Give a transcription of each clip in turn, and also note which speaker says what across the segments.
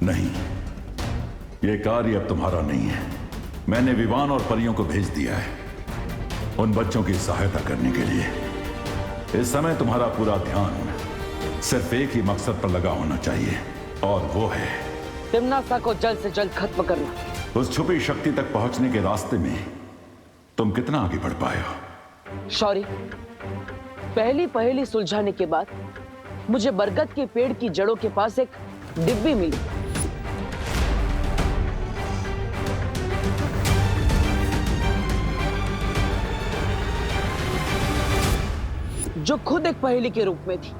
Speaker 1: नहीं, ये कार्य अब तुम्हारा नहीं है। मैंने विवान और परियों को भेज दिया है उन बच्चों की सहायता करने के लिए। इस समय तुम्हारा पूरा ध्यान सिर्फ एक ही मकसद पर लगा होना चाहिए, और वो है
Speaker 2: तिम्नासा को जल्द से जल्द खत्म करना।
Speaker 1: उस छुपी शक्ति तक पहुंचने के रास्ते में तुम कितना आगे बढ़ पाए हो?
Speaker 2: शौरी, पहली पहेली सुलझाने के बाद मुझे बरगद के पेड़ की जड़ों के पास एक डिब्बी मिली। जो खुद एक पहेली के रूप में थी,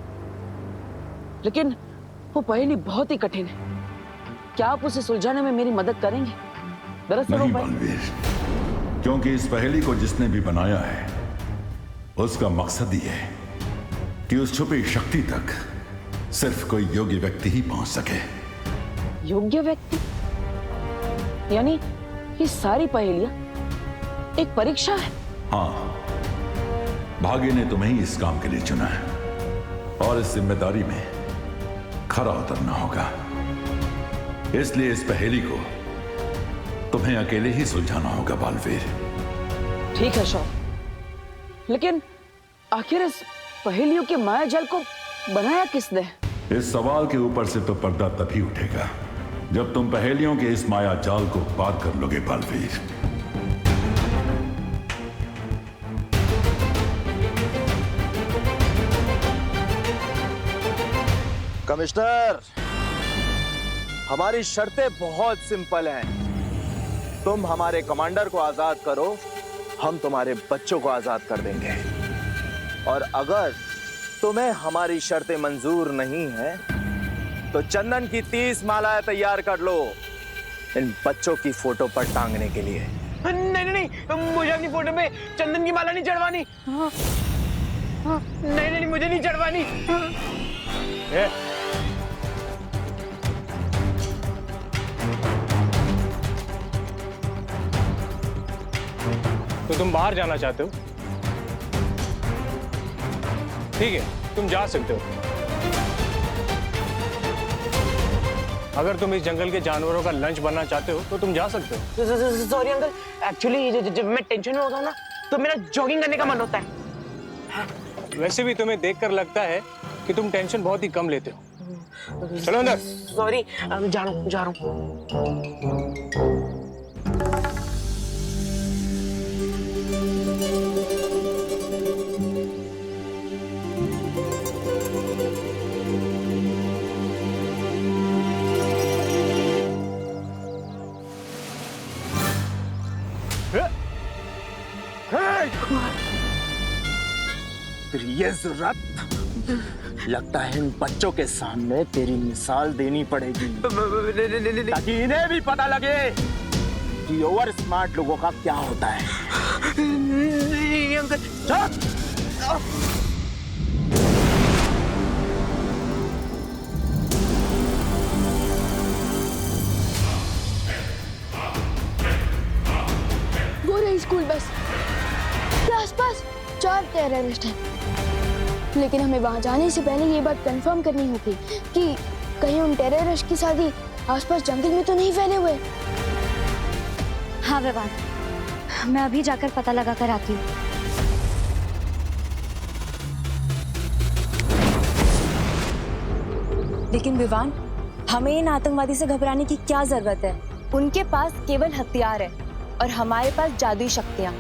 Speaker 2: लेकिन वो पहेली बहुत ही कठिन है। क्या आप उसे सुलझाने में मेरी मदद करेंगे? दरअसल
Speaker 1: नहीं बालवीर, क्योंकि इस पहेली को जिसने भी बनाया है उसका मकसद ही है कि उस छुपी शक्ति तक सिर्फ कोई योग्य व्यक्ति ही पहुंच सके।
Speaker 2: योग्य व्यक्ति? यानी ये सारी पहेलियां एक परीक्षा है?
Speaker 1: हाँ, भाग्य ने तुम्हें ही इस काम के लिए चुना है, और इस जिम्मेदारी में खरा उतरना होगा। इसलिए इस पहेली को तुम्हें अकेले ही सुलझाना होगा बालवीर।
Speaker 2: ठीक है शौर, लेकिन आखिर इस पहेलियों के माया जाल को बनाया किसने?
Speaker 1: इस सवाल के ऊपर से तो पर्दा तभी उठेगा जब तुम पहेलियों के इस माया जाल को पार कर लोगे बालवीर।
Speaker 3: कमिश्नर, हमारी शर्तें बहुत सिंपल हैं। तुम हमारे कमांडर को आजाद करो, हम तुम्हारे बच्चों को आजाद कर देंगे। और अगर तुम्हें हमारी शर्तें मंजूर नहीं है तो चंदन की 30 मालाएं तैयार कर लो इन बच्चों की फोटो पर टांगने के लिए।
Speaker 4: नहीं नहीं नहीं, मुझे अपनी फोटो पे चंदन की माला नहीं चढ़वानी। नहीं नहीं, मुझे नहीं चढ़वानी।
Speaker 5: तो तुम बाहर जाना चाहते हो? ठीक है, तुम जा सकते हो। अगर तुम इस जंगल के जानवरों का लंच बनना चाहते हो तो तुम जा सकते हो।
Speaker 4: सॉरी अंकल, एक्चुअली जब मैं टेंशन में होता हूँ ना तो मेरा जॉगिंग करने का मन होता है।
Speaker 5: वैसे भी तुम्हें देखकर लगता है कि तुम टेंशन बहुत ही कम लेते हो। चलो अंदर।
Speaker 4: सॉरी, जा रहा हूँ।
Speaker 3: ये जुर्रत, लगता है इन बच्चों के सामने तेरी मिसाल देनी पड़ेगी ताकि इन्हें भी पता लगे कि ओवर स्मार्ट लोगों का क्या होता है।
Speaker 4: अंकल,
Speaker 6: वो रही स्कूल बस के आसपास 4 टेररिस्ट हैं, लेकिन हमें वहां जाने से पहले ये बात कंफर्म करनी होगी कि कहीं उन टेररिस्ट की शादी आसपास जंगल में तो नहीं फैले हुए।
Speaker 7: हाँ विवान, मैं अभी जाकर पता लगा कर आती हूँ। लेकिन विवान, हमें इन आतंकवादी से घबराने की क्या जरूरत है? उनके पास केवल हथियार है और हमारे पास जादुई शक्तियाँ।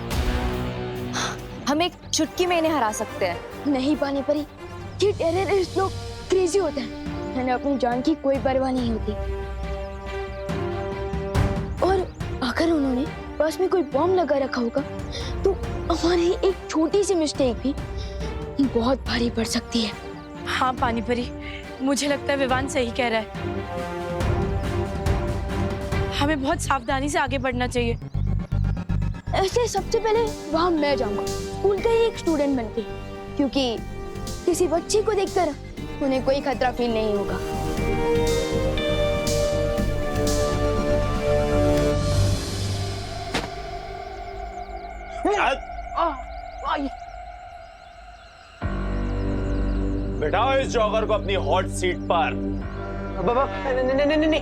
Speaker 7: हम एक चुटकी में इन्हें हरा सकते हैं।
Speaker 6: नहीं पानी परी, ये टेररिस्ट लोग क्रेजी होते हैं, उन्हें अपनी जान की कोई परवाह नहीं होती। और अगर उन्होंने पास में कोई बॉम्ब लगा रखा होगा तो हमारी एक छोटी सी मिस्टेक भी बहुत भारी पड़ सकती है।
Speaker 8: हाँ पानी परी, मुझे लगता है विवान सही कह रहा है। हमें बहुत सावधानी से आगे बढ़ना चाहिए।
Speaker 6: ऐसे सबसे पहले वहां मैं जाऊंगा, स्कूल का ही एक स्टूडेंट बनके, क्योंकि किसी बच्ची को देखकर उन्हें कोई खतरा फील नहीं होगा।
Speaker 3: बैठाओ इस जॉगर को अपनी हॉट सीट पर।
Speaker 4: बाबा नहीं,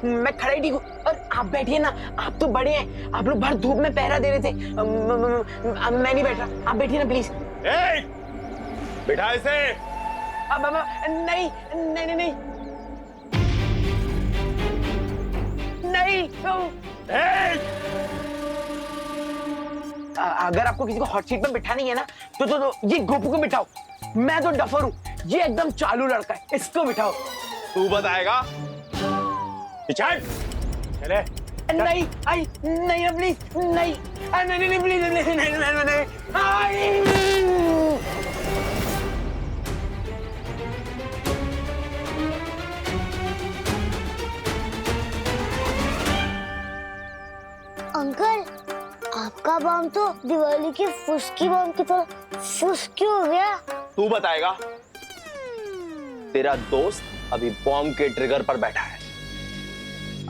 Speaker 4: मैं खड़ा ही ठीक हूँ। और आप बैठिए ना, आप तो बड़े हैं, आप लोग भर धूप में पहरा दे रहे थे। मैं नहीं बैठ रहा, आप बैठिए ना प्लीज।
Speaker 3: बिठा इसे।
Speaker 4: बाबा नहीं नहीं नहीं नहीं नहीं। अगर आपको किसी को हॉट सीट में बिठानी है ना तो ये गोपू को बिठाओ। मैं तो डफर हूँ, ये एकदम चालू लड़का है, इसको बिठाओ।
Speaker 3: तू बताएगा?
Speaker 5: चले।
Speaker 4: नहीं आई नहीं प्लीज नहीं नहीं नहीं प्लीज नहीं।
Speaker 9: अंकल, आपका बम तो दिवाली की फुसकी बम की तरह फुसकी हो गया।
Speaker 3: तू बताएगा? तेरा दोस्त अभी बॉम्ब के ट्रिगर पर बैठा है।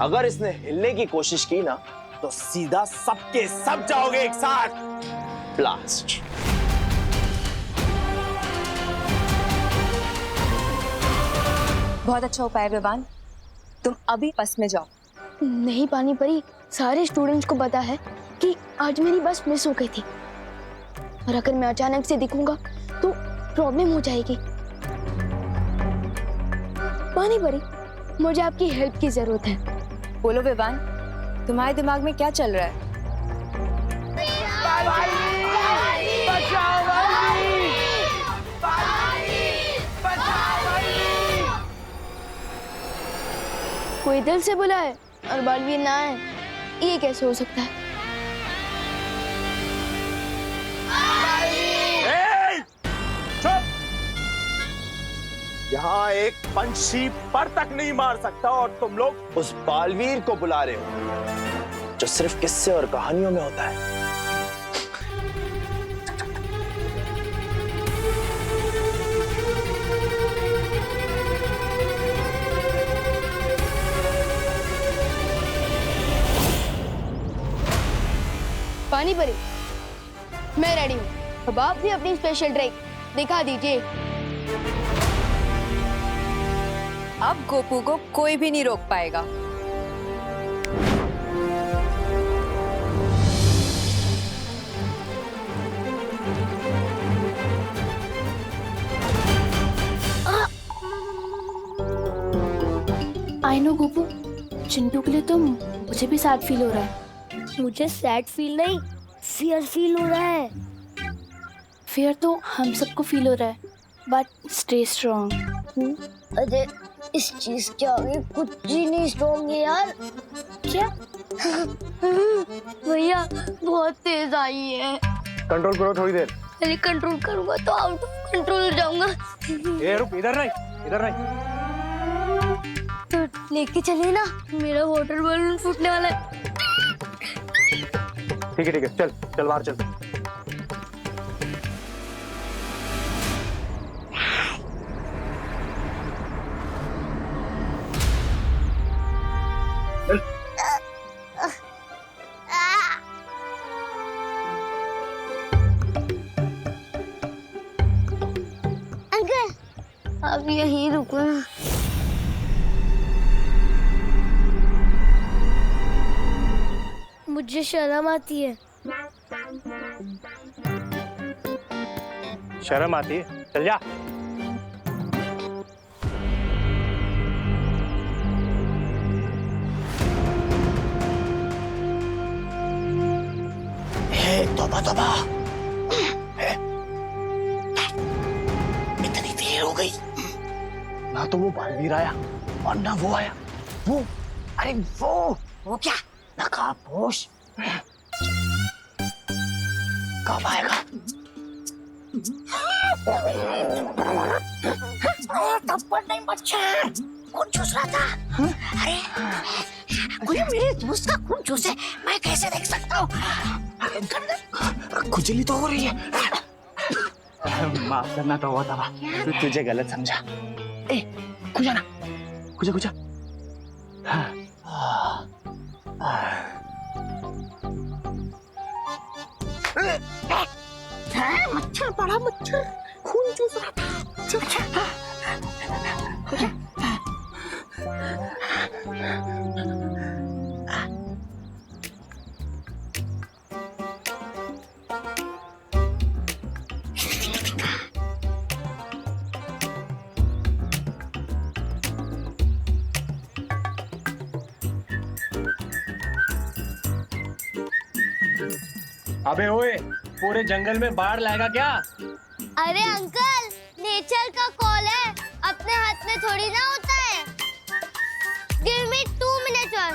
Speaker 3: अगर इसने हिलने की कोशिश की ना तो सीधा सबके सब जाओगे एक साथ। ब्लास्ट।
Speaker 7: बहुत अच्छा उपाय विवान, तुम अभी बस में जाओ।
Speaker 6: नहीं पानी परी, सारे स्टूडेंट्स को पता है कि आज मेरी बस मिस हो गई थी, और अगर मैं अचानक से दिखूंगा तो प्रॉब्लम हो जाएगी। पानी परी, मुझे आपकी हेल्प की जरूरत है।
Speaker 7: बोलो विवान, तुम्हारे दिमाग में क्या चल रहा है?
Speaker 6: कोई दिल से बुला है और बालवीर ना आए, ये कैसे हो सकता है?
Speaker 3: यहाँ एक पंछी पर तक नहीं मार सकता और तुम लोग उस बालवीर को बुला रहे हो जो सिर्फ किस्से और कहानियों में होता है।
Speaker 6: पानी परी, मैं रेडी हूँ। अब आप भी अपनी स्पेशल ट्रिक दिखा दीजिए।
Speaker 7: अब गोपू को कोई भी नहीं रोक पाएगा।
Speaker 6: आई नो गोपू, चिंटू के लिए तो मुझे भी सैड फील हो रहा है।
Speaker 9: मुझे सैड फील नहीं, फियर फील हो रहा है।
Speaker 6: फियर तो हम सबको फील हो रहा है, बट स्टे स्ट्रॉन्ग।
Speaker 9: अरे इस चीज के आगे कुछ ही नहीं स्ट्रॉन्ग है यार। क्या? भैया बहुत तेज आई है।
Speaker 5: कंट्रोल करो थोड़ी देर।
Speaker 9: अरे कंट्रोल करूंगा तो आउट ऑफ कंट्रोल हो जाऊंगा।
Speaker 5: ए रुक, इधर नहीं, इधर नहीं।
Speaker 9: तो लेके चलिए ना, मेरा वाटर बलून फूटने वाला है।
Speaker 5: ठीक है, चल चल बाहर चल।
Speaker 9: अंकल, अब यहीं रुको ना। मुझे शर्म आती है।
Speaker 5: शर्म आती है? चल जा।
Speaker 4: तोबा इतनी देर हो गई, ना तो वो बालवीर आया और ना वो आया। अरे वो क्या नकाबपोश कब आएगा? थप्पड़ नहीं मच्छर, खून चूस रहा था। अरे कोई मेरे दोस्त का खून चूसे, मैं कैसे देख सकता हूँ? खुजली तो हो रही है। माफ करना तो हुआ था, तुझे गलत समझा। ए खुजा ना, खुजा। मच्छर, बड़ा मच्छर खून चूस रहा था।
Speaker 5: अबे ओए, पूरे जंगल में बाढ़ लाएगा क्या?
Speaker 9: अरे अंकल, नेचर का कॉल है, अपने हाथ में थोड़ी ना होता है। गिव मी 2 minutes और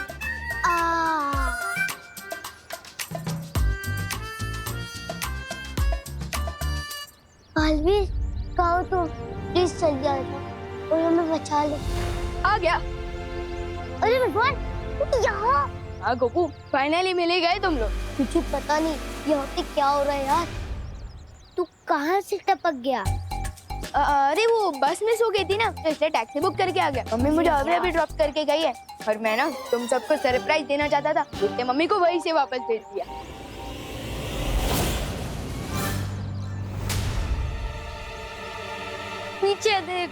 Speaker 9: अलविश, कहो तो प्लीज चल जाओ और हमें बचा ले।
Speaker 6: आ गया।
Speaker 9: अरे भगवान, यहाँ
Speaker 6: हाँ गोकू, फाइनली मिल गए तुम लोग।
Speaker 9: मुझे पता नहीं यहाँ पे क्या हो रहा है यार। तू कहाँ से टपक गया?
Speaker 6: अरे वो बस में सो गई थी ना, तो इसलिए टैक्सी बुक करके आ गया। मम्मी मुझे अभी ड्रॉप करके गई है और मैं ना तुम सबको सरप्राइज देना चाहता था, इसलिए मम्मी को वहीं से वापस भेज दिया। पीछे देख।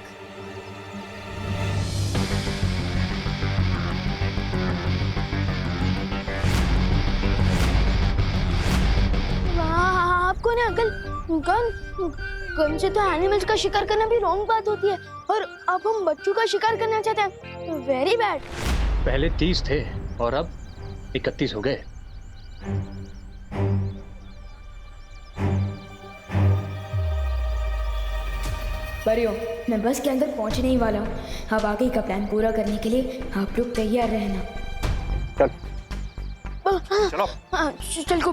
Speaker 6: आपको ना अंकल, गन से तो एनिमल्स का शिकार करना भी रॉन्ग बात होती है, और अब हम बच्चों का शिकार करना चाहते हैं, वेरी बैड।
Speaker 5: पहले 30 थे और अब 31 हो गए।
Speaker 6: परियो, मैं बस के अंदर पहुंचने ही वाला हूँ। अब आगे का प्लान पूरा करने के लिए आप लोग तैयार रहना।
Speaker 5: चलो।
Speaker 6: चल को।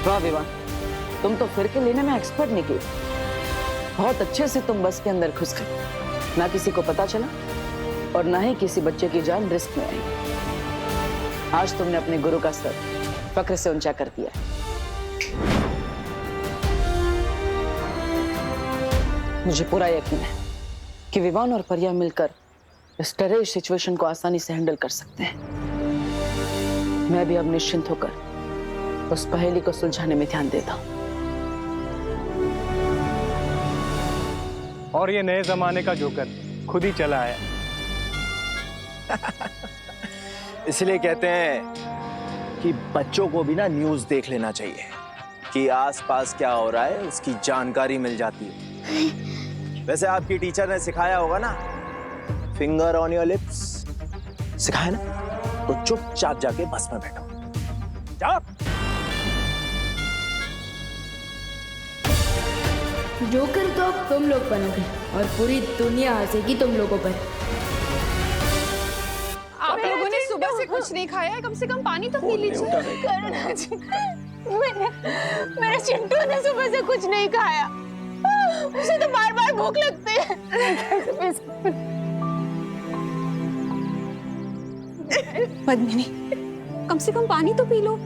Speaker 2: वाह विवान, तुम तो फिर के लेने में एक्सपर्ट निकली। बहुत अच्छे से तुम बस के अंदर घुस गए, ना किसी को पता चला और ना ही किसी बच्चे की जान रिस्क में आई। आज तुमने अपने गुरु का सर फक्र से ऊंचा कर दिया। मुझे पूरा यकीन है कि विवान और परिया मिलकर इस टेररिस्ट सिचुएशन को आसानी से हैंडल कर सकते हैं। मैं भी अब निश्चिंत होकर उस पहेली को सुलझाने में ध्यान देता हूं।
Speaker 5: और ये नए जमाने का जोकर खुद ही चला आया।
Speaker 3: इसलिए कहते हैं कि बच्चों को भी ना न्यूज़ देख लेना चाहिए कि आसपास क्या हो रहा है, उसकी जानकारी मिल जाती है। वैसे आपकी टीचर ने सिखाया होगा ना, फिंगर ऑन योर लिप्स, सिखाया ना? तो चुपचाप जाके बस में बैठो। जाओ।
Speaker 6: जोकर तो अब तुम लोग बनोगे और पूरी दुनिया हंसेगी तुम लोगों पर।
Speaker 8: आप लोगों ने सुबह से कुछ नहीं खाया है, कम से कम पानी तो पी लीजिए। करुणा जी, मेरे चिंटू ने सुबह से कुछ नहीं खाया, उसे तो बार बार भूख लगती है। पद्मिनी, कम से कम पानी तो पी लो।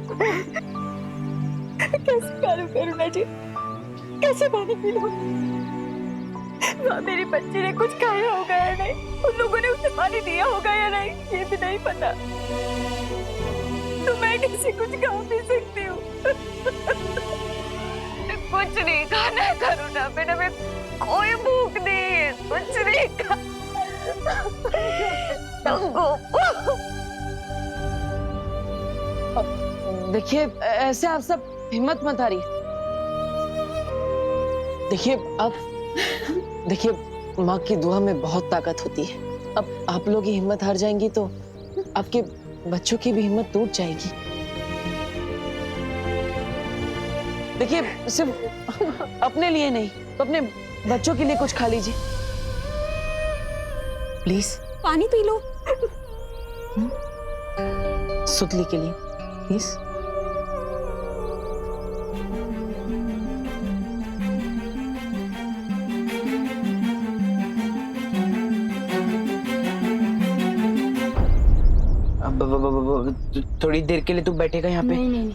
Speaker 8: कैसे करूं करुणा जी, कैसे पानी पी लो? मेरी बच्ची ने कुछ खाया होगा या नहीं, उन लोगों ने उसे पानी दिया होगा या नहीं, ये भी नहीं पता। तो मैं कैसे कुछ खा भी सकती हूँ? कुछ नहीं खाना है करुणा, मैंने में कोई भूख नहीं है, कुछ नहीं खा।
Speaker 2: देखिए, ऐसे आप सब हिम्मत मत हारिए। देखिए माँ की दुआ में बहुत ताकत होती है। अब आप लोग ही हिम्मत हार जाएंगी तो आपके बच्चों की भी हिम्मत टूट जाएगी। देखिए, सिर्फ अपने लिए नहीं, तो अपने बच्चों के लिए कुछ खा लीजिए प्लीज।
Speaker 8: पानी पी लो।
Speaker 2: सुतली के लिए प्लीज। थोड़ी देर के लिए तू बैठेगा यहाँ पे?
Speaker 6: नहीं।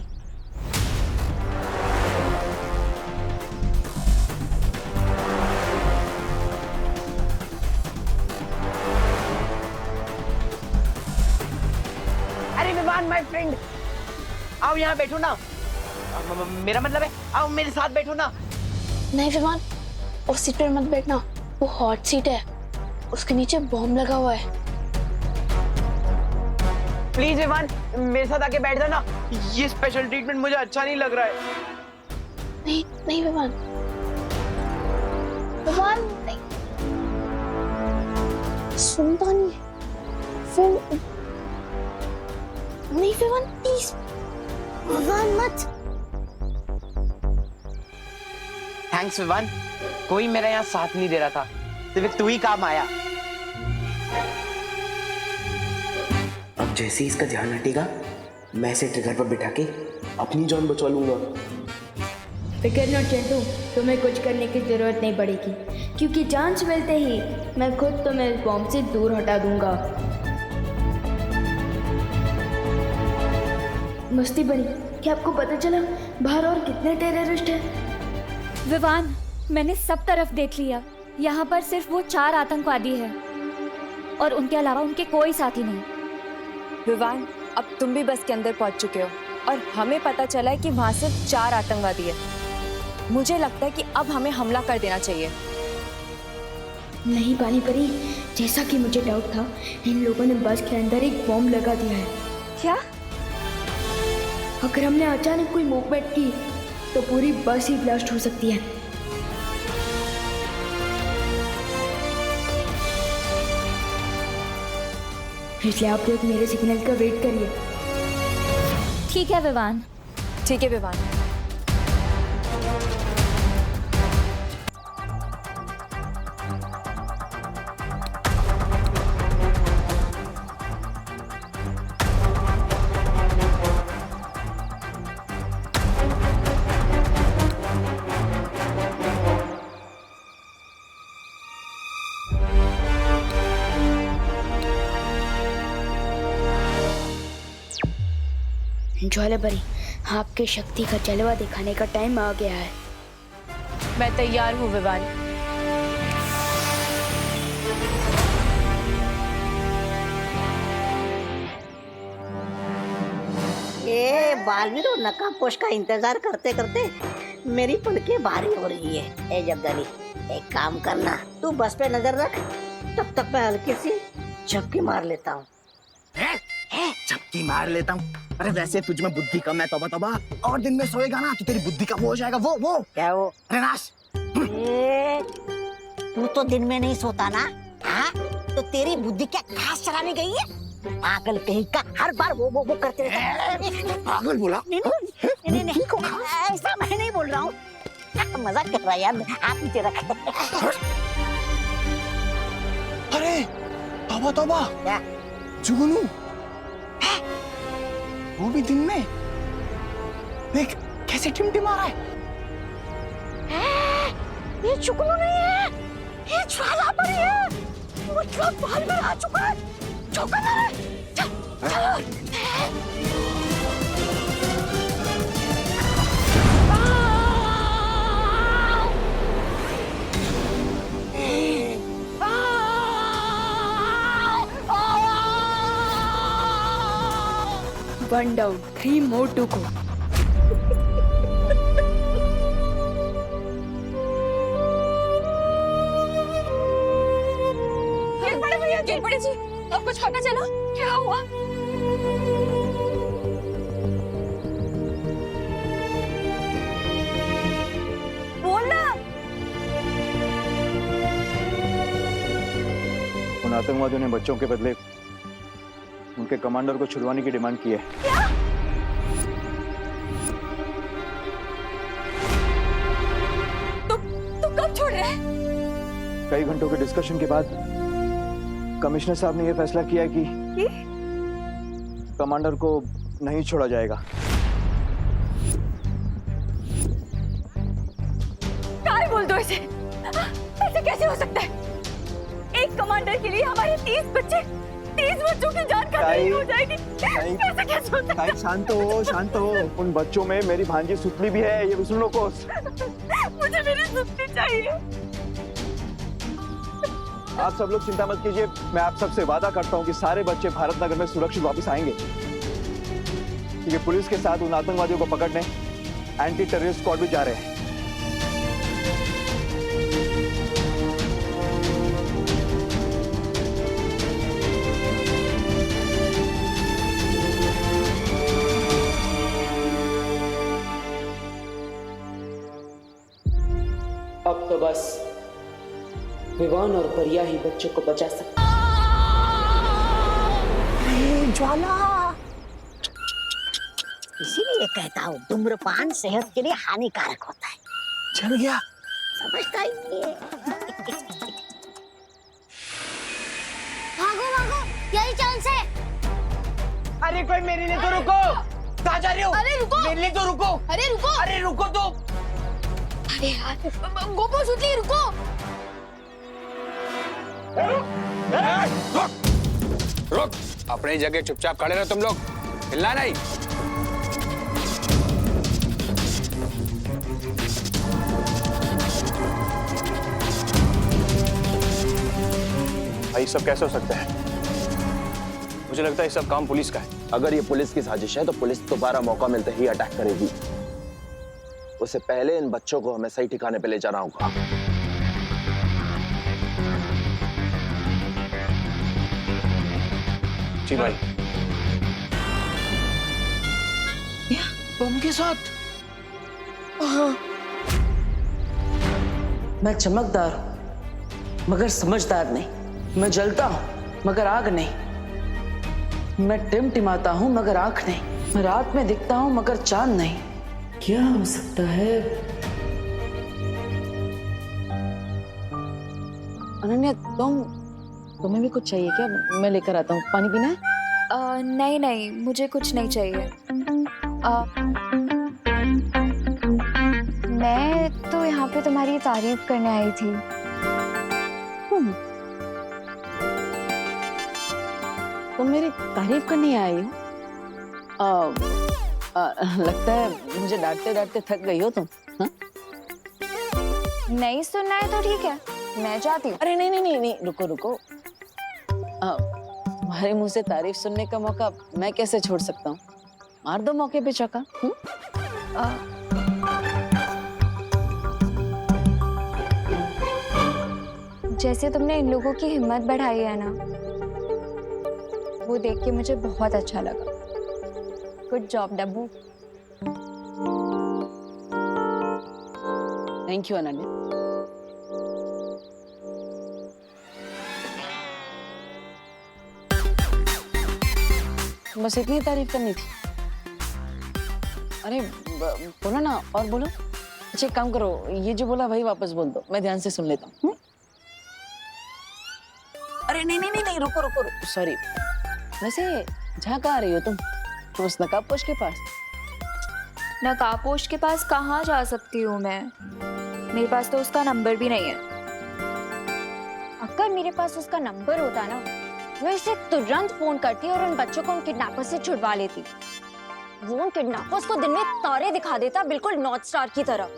Speaker 4: अरे विवान माय फ्रेंड, आओ यहाँ बैठो ना। मेरा मतलब है आओ मेरे साथ बैठो ना।
Speaker 6: नहीं विमान, उस सीट पर मत बैठना, वो हॉट सीट है, उसके नीचे बॉम्ब लगा हुआ है।
Speaker 4: प्लीज विमान, मेरे साथ आके बैठ जाना, ये स्पेशल ट्रीटमेंट मुझे अच्छा नहीं लग रहा है।
Speaker 6: नहीं नहीं विमान, विमान नहीं, सुनता नहीं फिर, नहीं विमान प्लीज, विमान मत।
Speaker 4: थैंक्स विमान, कोई मेरा यहाँ साथ नहीं दे रहा था, सिर्फ तू ही काम आया।
Speaker 10: अब जैसे ही इसका ध्यान हटेगा, मैं इसे ट्रिगर पर बिठा के अपनी जान बचा लूंगा।
Speaker 6: फिकर नॉट चिंटू, तुम्हें कुछ करने की जरूरत नहीं पड़ेगी, क्योंकि चांस मिलते ही मैं खुद तुम्हें इस बॉम्ब से दूर हटा दूंगा। मस्ती बनी, क्या आपको पता चला बाहर और कितने टेररिस्ट हैं?
Speaker 7: विवान, मैंने सब तरफ देख लिया, यहाँ पर सिर्फ वो 4 आतंकवादी हैं और उनके अलावा उनके कोई साथी नहीं। विवान, अब तुम भी बस के अंदर पहुंच चुके हो और हमें पता चला है कि वहाँ सिर्फ 4 आतंकवादी है। मुझे लगता है कि अब हमें हमला कर देना चाहिए।
Speaker 6: नहीं पानी परी, जैसा कि मुझे डाउट था, इन लोगों ने बस के अंदर एक बॉम्ब लगा दिया है।
Speaker 7: क्या?
Speaker 6: अगर हमने अचानक कोई मूवमेंट की तो पूरी बस ही ब्लास्ट हो सकती है। इसलिए आप लोग मेरे सिग्नल का वेट करिए।
Speaker 7: ठीक है विवान। ठीक है विवान।
Speaker 6: ज्वाला परी, आपके शक्ति का जलवा दिखाने का टाइम आ गया है।
Speaker 7: मैं तैयार हूँ विवान।
Speaker 11: ये बालवीर और नकाबपोश का इंतजार करते करते मेरी पलकें भारी हो रही है। ए जब्दाली, एक काम करना, तू बस पे नजर रख, तब तक मैं हल्की सी झपकी मार लेता हूँ।
Speaker 10: झपकी मार लेता हूँ? अरे वैसे तुझ में बुद्धि कम है, तौबा तौबा। और दिन में सोएगा ना तो तेरी बुद्धि का वो हो जाएगा। वो
Speaker 11: क्या वो?
Speaker 10: अरे नाश।
Speaker 11: तू तो दिन में नहीं सोता ना? हाँ, तो तेरी बुद्धि क्या घास चराने गई है? पागल कहीं का, हर बार वो करते रहता।
Speaker 10: पागल बोला?
Speaker 11: नहीं, ऐसा मैं नहीं बोल रहा हूँ, मजाक कर रहा है यार। आप नीचे रख।
Speaker 10: अरे तौबा तौबा,
Speaker 11: क्या
Speaker 10: जुगनू, वो भी दिन में? देख कैसे टिमटिमा रहा है।
Speaker 11: ये जुगनू नहीं है, ये ज्वाला परी है। मतलब बाल में आ चुका है। चौका ना रे, चलो।
Speaker 6: One down, 3 more to go.
Speaker 8: बड़े बड़े जी, अब कुछ पता चला? क्या हुआ? बोलना।
Speaker 3: उन आतंकवादियों ने बच्चों के बदले उनके कमांडर को छुड़वाने की डिमांड की है।
Speaker 8: क्या? तो कब छोड़ रहे हैं?
Speaker 3: कई घंटों के डिस्कशन के बाद कमिश्नर साहब ने यह फैसला किया है कि कमांडर को नहीं छोड़ा जाएगा।
Speaker 8: क्या बोल दो इसे? ऐसे कैसे हो सकता है? एक कमांडर के लिए हमारे 30 बच्चों की जान खतरे हो जाएगी। ऐसा कैसे हो सकता है?
Speaker 3: शांत हो, शांत हो। उन बच्चों में मेरी भांजी सुतली भी है, ये भी सुन लो कोस।
Speaker 8: मुझे मेरी सुतली चाहिए।
Speaker 3: आप सब लोग चिंता मत कीजिए, मैं आप सबसे वादा करता हूँ कि सारे बच्चे भारत नगर में सुरक्षित वापस आएंगे। क्योंकि पुलिस के साथ उन आतंकवादियों को पकड़ने एंटी टेररिस्ट स्क्वाड भी जा रहे हैं।
Speaker 2: अब तो बस विवान और परिया ही बच्चों को बचा सकते।
Speaker 11: ज्वाला, इसीलिए कहता हूँ धूम्रपान सेहत के लिए हानिकारक होता है।
Speaker 10: चल गया।
Speaker 11: समझता ही नहीं है।
Speaker 9: भागो भागो, यही चांस है।
Speaker 4: अरे कोई मेरे लिए तो रुको। कहाँ जा रहे हो?
Speaker 8: अरे रुको।
Speaker 4: मेरे लिए तो रुको।
Speaker 8: अरे रुको।
Speaker 4: अरे रुको तो।
Speaker 8: अरे यार गोपो सुतली रुको।
Speaker 5: रुक, अपनी जगह चुपचाप खड़े रहो तुम लोग, हिलना नहीं।
Speaker 3: भाई सब कैसे हो सकता है?
Speaker 5: मुझे लगता है ये सब काम पुलिस का है।
Speaker 3: अगर ये पुलिस की साजिश है तो पुलिस दोबारा मौका मिलते ही अटैक करेगी। उससे पहले इन बच्चों को हमें सही ठिकाने पे ले जाना होगा।
Speaker 5: जी भाई।
Speaker 4: बम के साथ?
Speaker 2: मैं चमकदार हूं मगर समझदार नहीं। मैं जलता हूं मगर आग नहीं। मैं टिमटिमाता हूं मगर आंख नहीं। मैं रात में दिखता हूं मगर चांद नहीं। क्या हो सकता है? अनन्या, तुम्हें भी कुछ चाहिए क्या? मैं लेकर आता हूँ। पानी पीना है?
Speaker 7: नहीं नहीं, मुझे कुछ नहीं चाहिए। मैं तो यहाँ पे तुम्हारी तारीफ करने आई थी।
Speaker 2: तुम मेरी तारीफ करने आई हो? लगता है मुझे डांटते डांटते थक गई हो तुम। हाँ?
Speaker 7: नहीं सुनना है तो ठीक है, मैं जाती हूँ।
Speaker 2: अरे नहीं नहीं नहीं नहीं, रुको रुको। तुम्हारे मुंह से तारीफ सुनने का मौका मैं कैसे छोड़ सकता हूँ? मार दो मौके पे चौका।
Speaker 7: जैसे तुमने इन लोगों की हिम्मत बढ़ाई है ना, वो देख के मुझे बहुत अच्छा लगा। Good job Dabbu.
Speaker 2: Thank you Ananya. बस इतनी तारीफ करनी थी? अरे बोलो ना, और बोलो। अच्छा एक काम करो, ये जो बोला वही वापस बोल दो, मैं ध्यान से सुन लेता हूँ। अरे नहीं नहीं नहीं नहीं, रुको रुको रुको, सॉरी। वैसे जहाँ कहाँ आ रही हो तुम? उस नकाबपोश के पास?
Speaker 7: नकाबपोश के पास कहाँ जा सकती हूँ मैं? मेरे पास तो उसका नंबर भी नहीं है। अगर मेरे पास उसका नंबर होता ना, मैं इसे तुरंत फोन करती और उन बच्चों को उन किडनैपर्स से छुड़वा लेती। वो उन किडनैपर्स को दिन में तारे दिखा देता, बिल्कुल नॉर्थ स्टार की तरह।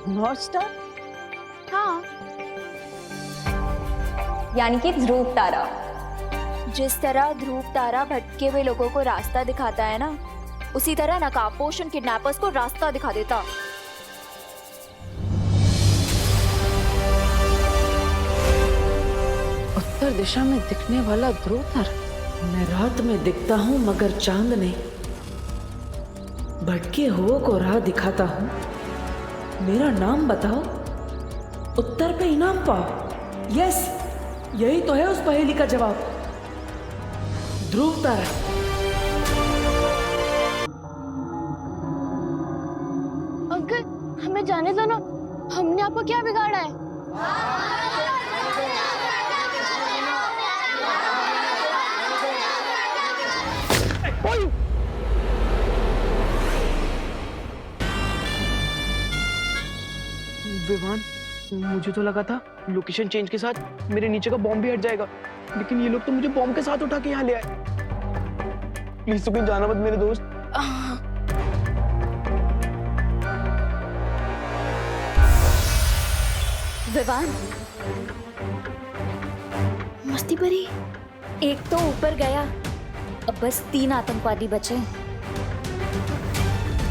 Speaker 2: North star?
Speaker 7: हाँ, यानी कि ध्रुव तारा। जिस तरह ध्रुव तारा भटके हुए लोगों को रास्ता दिखाता है ना, उसी तरह नकाबपोश उन किडनैपर्स को रास्ता दिखा देता।
Speaker 2: उत्तर दिशा में दिखने वाला ध्रुव तारा। मैं रात में दिखता हूँ मगर चांद नहीं। भटके हुओं को राह दिखाता हूँ। मेरा नाम बताओ, उत्तर पे इनाम पाओ। यस, यही तो है उस पहेली का जवाब। ध्रुव तारा।
Speaker 6: अंकल हमें जाने दो ना, हमने आपको क्या बिगाड़ा है?
Speaker 4: विवान, मुझे तो लगा था लोकेशन चेंज के साथ मेरे नीचे का बॉम्ब भी हट जाएगा, लेकिन ये लोग तो मुझे बॉम्ब के साथ उठा के यहाँ ले आए। प्लीज तो कहीं जाना मत मेरे दोस्त।
Speaker 7: विवान, मस्ती परी। एक तो ऊपर गया, अब बस 3 आतंकवादी बचे।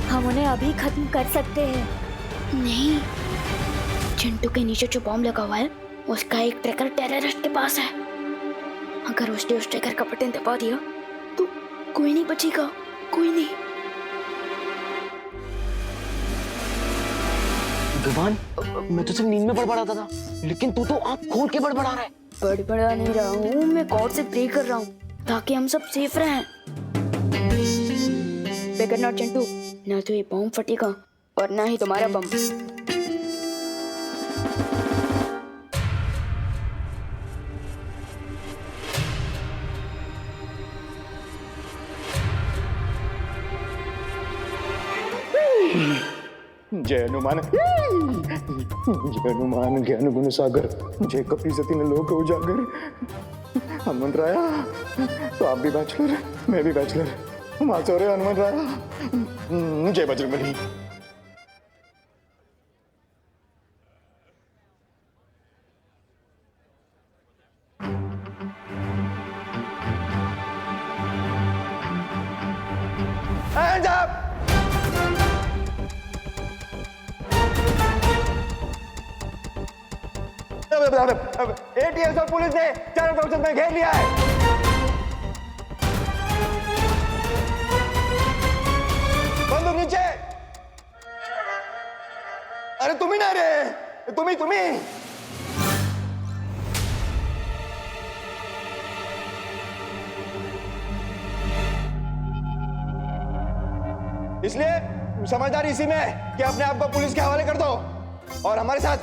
Speaker 7: हम उन्हें अभी खत्म कर सकते हैं।
Speaker 6: नहीं, चिंटू के नीचे जो बॉम्ब लगा हुआ है, उसका एक ट्रैकर टेररिस्ट के पास है। अगर उसने उस ट्रैकर का बटन दबा दिया तो कोई नहीं बचेगा, कोई नहीं।
Speaker 4: भगवान, मैं तो सिर्फ नींद में बड़बड़ाता था, लेकिन तू तो आंख खोल के बड़बड़ा रहा है।
Speaker 6: बड़बड़ा नहीं रहा हूँ, मैं गॉड से प्रे कर रहा हूँ ताकि हम सब सेफ रहें। बेगर नॉट चिंटू, ना तो ये बम फटेगा और ना ही तुम्हारा बम।
Speaker 5: जय हनुमान, जय हनुमान ज्ञान गुण सागर, जय कपि सतीन लोक उजागर। हनुमंत राया, तो आप भी बैचलर, मैं भी बैचलर, हम आज हो रहे हनुमंत राया। जय बजरंगबली।
Speaker 3: Hands up! ATF और पुलिस ने चारों फंक्शन में घेर लिया है। बंदूक नीचे। अरे तुम ही ना रे, तुम ही। इसलिए समझदारी इसी में है कि अपने आप को पुलिस के हवाले कर दो। और हमारे साथ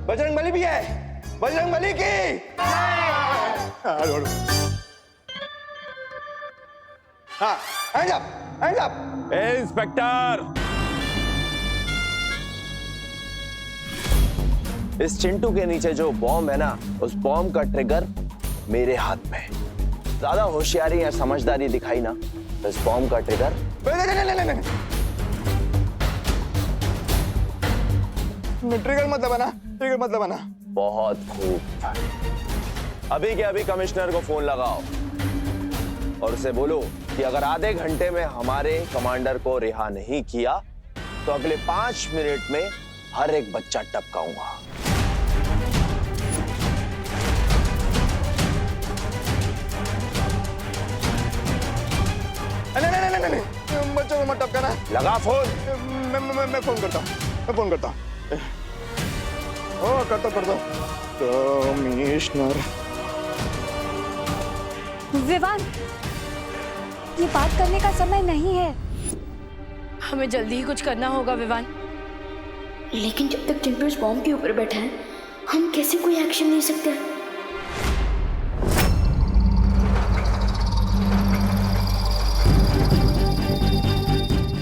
Speaker 3: बजरंगबली भी है। बजरंगबली की हाँ, hands up, hands up।
Speaker 12: Inspector,
Speaker 3: इस चिंटू के नीचे जो बॉम्ब है ना, उस बॉम्ब का ट्रिगर मेरे हाथ में है। ज्यादा होशियारी या समझदारी दिखाई ना तो इस बॉम्ब का ट्रिगर
Speaker 5: ट्रिगर मत दबाना।
Speaker 3: बहुत खूब। अभी के अभी कमिश्नर को फोन लगाओ और उसे बोलो कि अगर आधे घंटे में हमारे कमांडर को रिहा नहीं किया तो अगले 5 मिनट में हर एक बच्चा टपकाऊंगा।
Speaker 5: नहीं, बच्चों को मत टपकाना।
Speaker 3: लगा फोन।
Speaker 5: मैं फोन करता हूँ। करता कमिश्नर।
Speaker 8: विवान, ये बात करने का समय नहीं है। हमें जल्दी ही कुछ करना होगा विवान।
Speaker 6: लेकिन जब तक चिंटू इस बॉम्ब के ऊपर बैठा है, हम कैसे कोई एक्शन ले सकते हैं?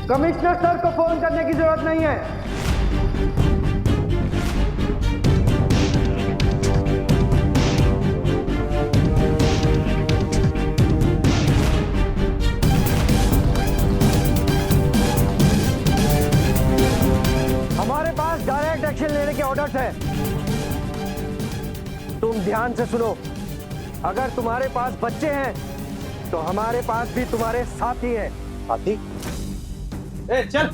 Speaker 10: कमिश्नर सर को फोन करने की जरूरत नहीं है। हमारे पास डायरेक्ट एक्शन लेने के ऑर्डर्स हैं। तुम ध्यान से सुनो। अगर तुम्हारे पास बच्चे हैं तो हमारे पास भी तुम्हारे साथी हैं।
Speaker 3: साथी?
Speaker 10: चल।